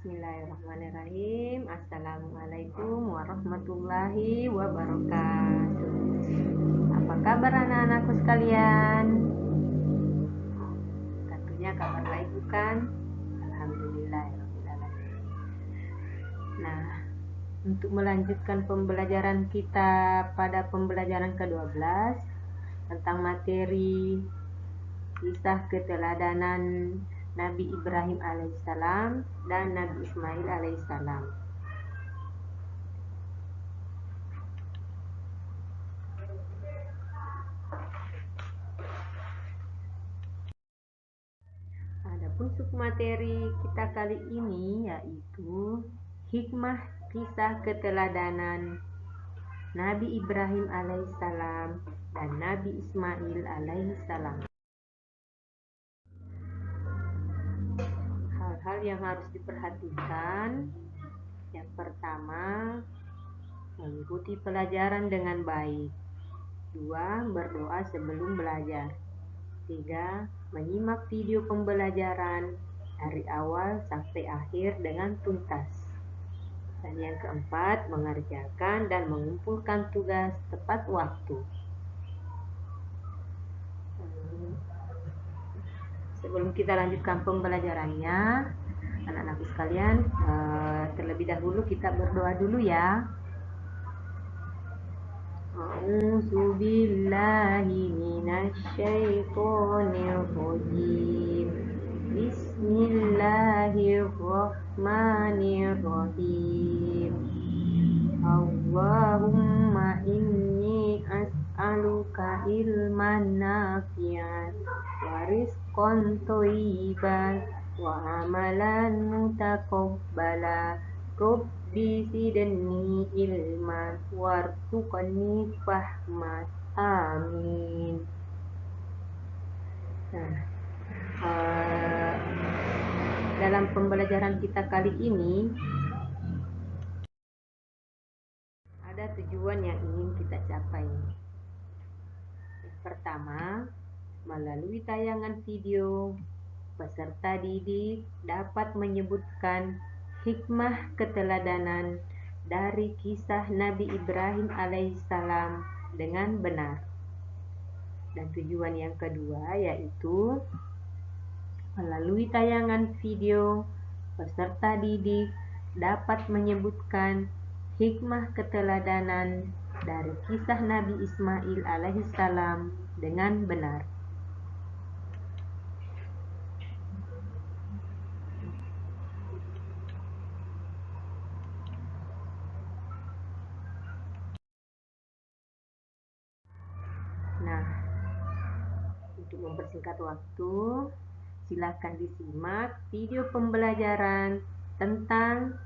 Bismillahirrahmanirrahim. Assalamualaikum warahmatullahi wabarakatuh. Apa kabar anak-anakku sekalian? Tentunya kabar baik bukan? Alhamdulillahirrahmanirrahim. Nah, untuk melanjutkan pembelajaran kita pada pembelajaran ke-12 tentang materi kisah keteladanan Nabi Ibrahim alaihissalam dan Nabi Ismail alaihissalam. Adapun submateri kita kali ini yaitu hikmah kisah keteladanan Nabi Ibrahim alaihissalam dan Nabi Ismail alaihissalam. Hal-hal yang harus diperhatikan, yang pertama, mengikuti pelajaran dengan baik. 2. Berdoa sebelum belajar. 3. Menyimak video pembelajaran dari awal sampai akhir dengan tuntas. Dan yang keempat, mengerjakan dan mengumpulkan tugas tepat waktu. Sebelum kita lanjutkan pembelajarannya, anak-anakku sekalian, terlebih dahulu kita berdoa dulu ya. A'udzu billahi minasy syaithanir rajim. Bismillahirrahmanirrahim. Allahumma inni as'aluka ilman nafi'an wa rizqan thayyiban wa amalan mutaqabbala. Rabbi zidni ilman warzuqni fahman. Amin. Dalam pembelajaran kita kali ini ada tujuan yang ingin kita capai. Yang pertama, melalui tayangan video, peserta didik dapat menyebutkan hikmah keteladanan dari kisah Nabi Ibrahim alaihissalam dengan benar. Dan tujuan yang kedua yaitu melalui tayangan video, peserta didik dapat menyebutkan hikmah keteladanan dari kisah Nabi Ismail alaihissalam dengan benar. Nah, untuk mempersingkat waktu, silakan disimak video pembelajaran tentang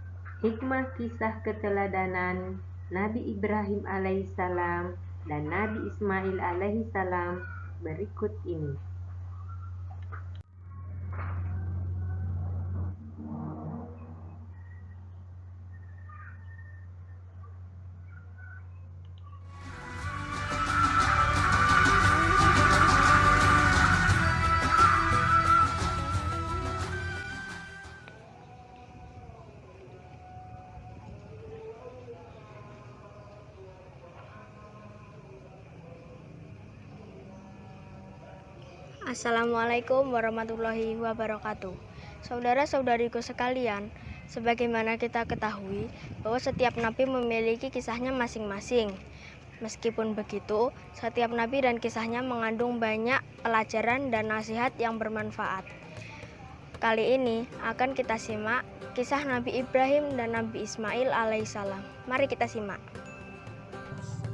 hikmah kisah keteladanan Nabi Ibrahim alaihissalam dan Nabi Ismail alaihissalam berikut ini. Assalamualaikum warahmatullahi wabarakatuh. Saudara-saudariku sekalian, sebagaimana kita ketahui bahwa setiap nabi memiliki kisahnya masing-masing. Meskipun begitu, setiap nabi dan kisahnya mengandung banyak pelajaran dan nasihat yang bermanfaat. Kali ini akan kita simak kisah Nabi Ibrahim dan Nabi Ismail alaihissalam. Mari kita simak.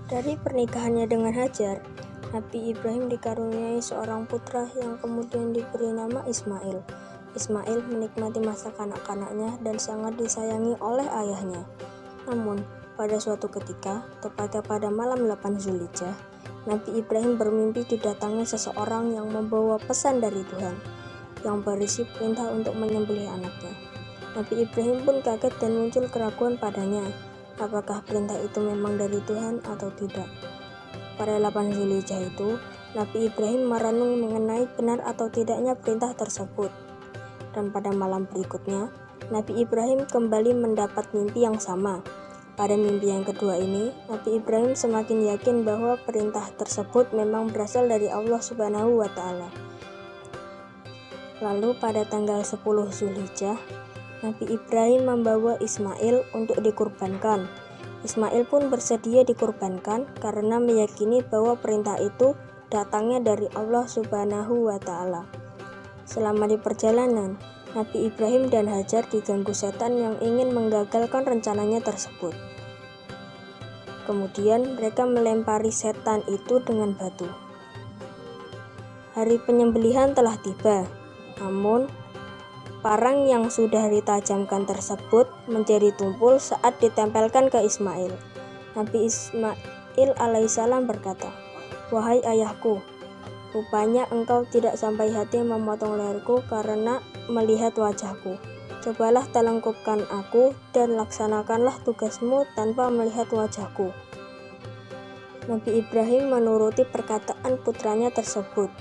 Dari pernikahannya dengan Hajar, Nabi Ibrahim dikaruniai seorang putra yang kemudian diberi nama Ismail. Ismail menikmati masa kanak-kanaknya dan sangat disayangi oleh ayahnya. Namun, pada suatu ketika, tepatnya pada malam 8 Zulhijjah, Nabi Ibrahim bermimpi didatangi seseorang yang membawa pesan dari Tuhan, yang berisi perintah untuk menyembelih anaknya. Nabi Ibrahim pun kaget dan muncul keraguan padanya, apakah perintah itu memang dari Tuhan atau tidak. Pada 8 Zulhijjah itu, Nabi Ibrahim merenung mengenai benar atau tidaknya perintah tersebut. Dan pada malam berikutnya, Nabi Ibrahim kembali mendapat mimpi yang sama. Pada mimpi yang kedua ini, Nabi Ibrahim semakin yakin bahwa perintah tersebut memang berasal dari Allah Subhanahu wa Ta'ala. Lalu pada tanggal 10 Zulhijjah, Nabi Ibrahim membawa Ismail untuk dikurbankan. Ismail pun bersedia dikurbankan karena meyakini bahwa perintah itu datangnya dari Allah Subhanahu wa Ta'ala. Selama di perjalanan, Nabi Ibrahim dan Hajar diganggu setan yang ingin menggagalkan rencananya tersebut. Kemudian mereka melempari setan itu dengan batu. Hari penyembelihan telah tiba, namun parang yang sudah ditajamkan tersebut menjadi tumpul saat ditempelkan ke Ismail. Nabi Ismail alaihissalam berkata, "Wahai ayahku, rupanya engkau tidak sampai hati memotong leherku karena melihat wajahku. Cobalah telengkupkan aku dan laksanakanlah tugasmu tanpa melihat wajahku." Nabi Ibrahim menuruti perkataan putranya tersebut.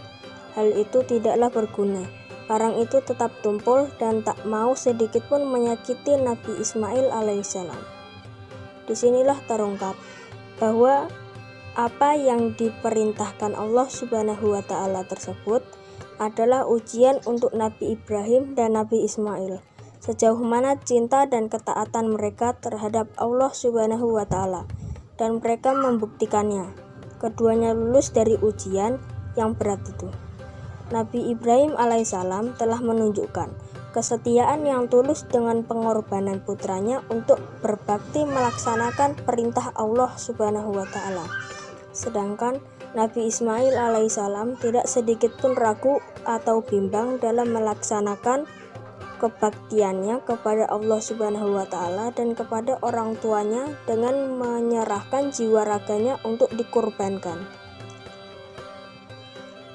Hal itu tidaklah berguna. Parang itu tetap tumpul dan tak mau sedikit pun menyakiti Nabi Ismail alaihissalam. Disinilah terungkap bahwa apa yang diperintahkan Allah Subhanahu wa Ta'ala tersebut adalah ujian untuk Nabi Ibrahim dan Nabi Ismail. Sejauh mana cinta dan ketaatan mereka terhadap Allah Subhanahu wa Ta'ala, dan mereka membuktikannya. Keduanya lulus dari ujian yang berat itu. Nabi Ibrahim alaihissalam telah menunjukkan kesetiaan yang tulus dengan pengorbanan putranya untuk berbakti melaksanakan perintah Allah Subhanahu wa Ta'ala. Sedangkan Nabi Ismail alaihissalam tidak sedikit pun ragu atau bimbang dalam melaksanakan kebaktiannya kepada Allah Subhanahu wa Ta'ala dan kepada orang tuanya dengan menyerahkan jiwa raganya untuk dikorbankan.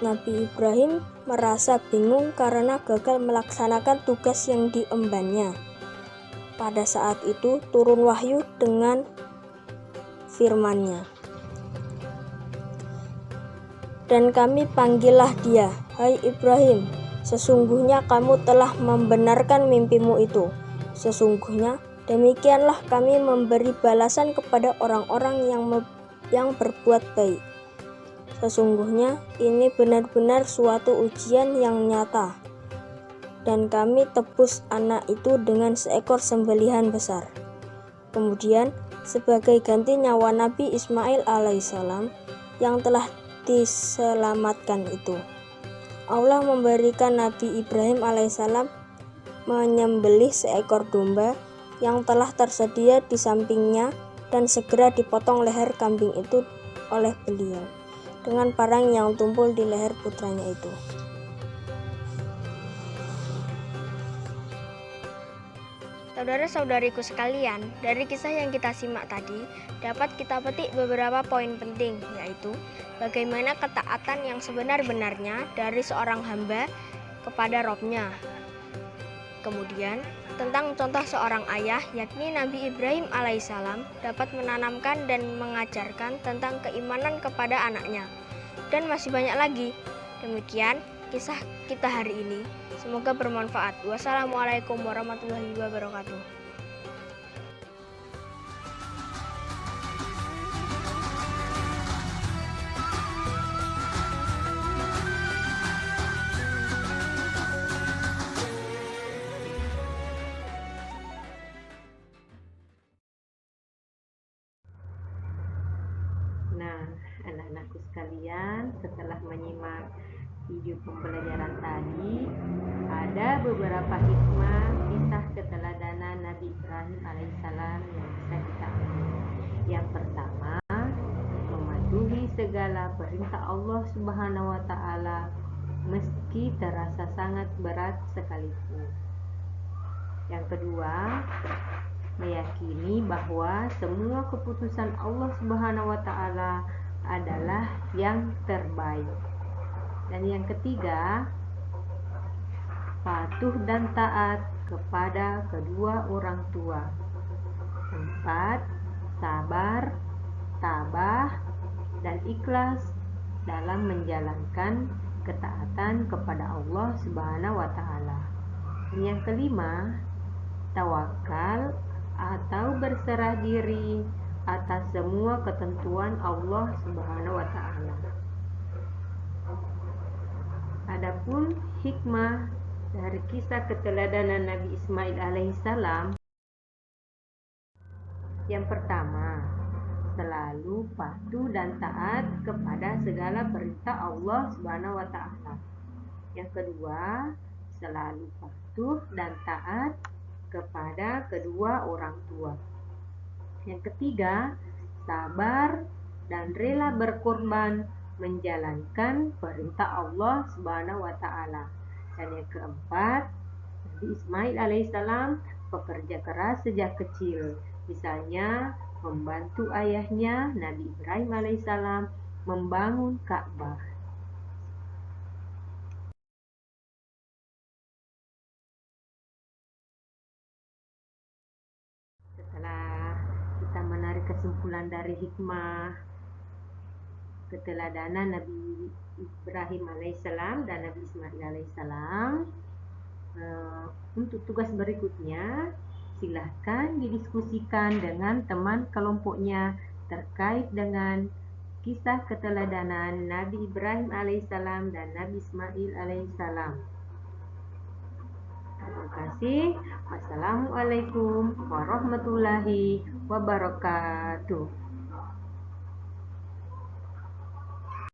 Nabi Ibrahim merasa bingung karena gagal melaksanakan tugas yang diembannya. Pada saat itu turun wahyu dengan firman-Nya, "Dan kami panggillah dia, hai Ibrahim, sesungguhnya kamu telah membenarkan mimpimu itu. Sesungguhnya demikianlah kami memberi balasan kepada orang-orang yang berbuat baik. Sesungguhnya ini benar-benar suatu ujian yang nyata. Dan kami tebus anak itu dengan seekor sembelihan besar." Kemudian sebagai ganti nyawa Nabi Ismail alaihissalam yang telah diselamatkan itu, Allah memberikan Nabi Ibrahim alaihissalam menyembelih seekor domba yang telah tersedia di sampingnya dan segera dipotong leher kambing itu oleh beliau dengan parang yang tumpul di leher putranya itu. Saudara-saudariku sekalian, dari kisah yang kita simak tadi, dapat kita petik beberapa poin penting, yaitu bagaimana ketaatan yang sebenar-benarnya dari seorang hamba kepada Robnya. Kemudian, tentang contoh seorang ayah, yakni Nabi Ibrahim alaihissalam dapat menanamkan dan mengajarkan tentang keimanan kepada anaknya. Dan masih banyak lagi. Demikian kisah kita hari ini. Semoga bermanfaat. Wassalamualaikum warahmatullahi wabarakatuh. Nah, anak-anakku sekalian, setelah menyimak video pembelajaran tadi, ada beberapa hikmah kisah keteladanan Nabi Ibrahim alaihissalam yang bisa kita ambil. Yang pertama, mematuhi segala perintah Allah Subhanahu wa Ta'ala meski terasa sangat berat sekalipun. Yang kedua, meyakini bahwa semua keputusan Allah Subhanahu wa Ta'ala adalah yang terbaik. Dan yang ketiga, patuh dan taat kepada kedua orang tua. 4, sabar, tabah, dan ikhlas dalam menjalankan ketaatan kepada Allah Subhanahu wa Ta'ala. Yang kelima, tawakal atau berserah diri atas semua ketentuan Allah Subhanahu wa taala. Adapun hikmah dari kisah keteladanan Nabi Ismail alaihissalam, yang pertama, selalu patuh dan taat kepada segala perintah Allah Subhanahu wa taala. Yang kedua, selalu patuh dan taat kepada kedua orang tua. Yang ketiga, sabar dan rela berkorban menjalankan perintah Allah Subhanahu wa taala. Dan yang keempat, Nabi Ismail alaihissalam bekerja keras sejak kecil. Misalnya membantu ayahnya Nabi Ibrahim alaihissalam membangun Ka'bah. Setelah kita menarik kesimpulan dari hikmah keteladanan Nabi Ibrahim alaihissalam dan Nabi Ismail alaihissalam, untuk tugas berikutnya silahkan didiskusikan dengan teman kelompoknya terkait dengan kisah keteladanan Nabi Ibrahim alaihissalam dan Nabi Ismail alaihissalam. Terima kasih. Wassalamualaikum warahmatullahi wabarakatuh.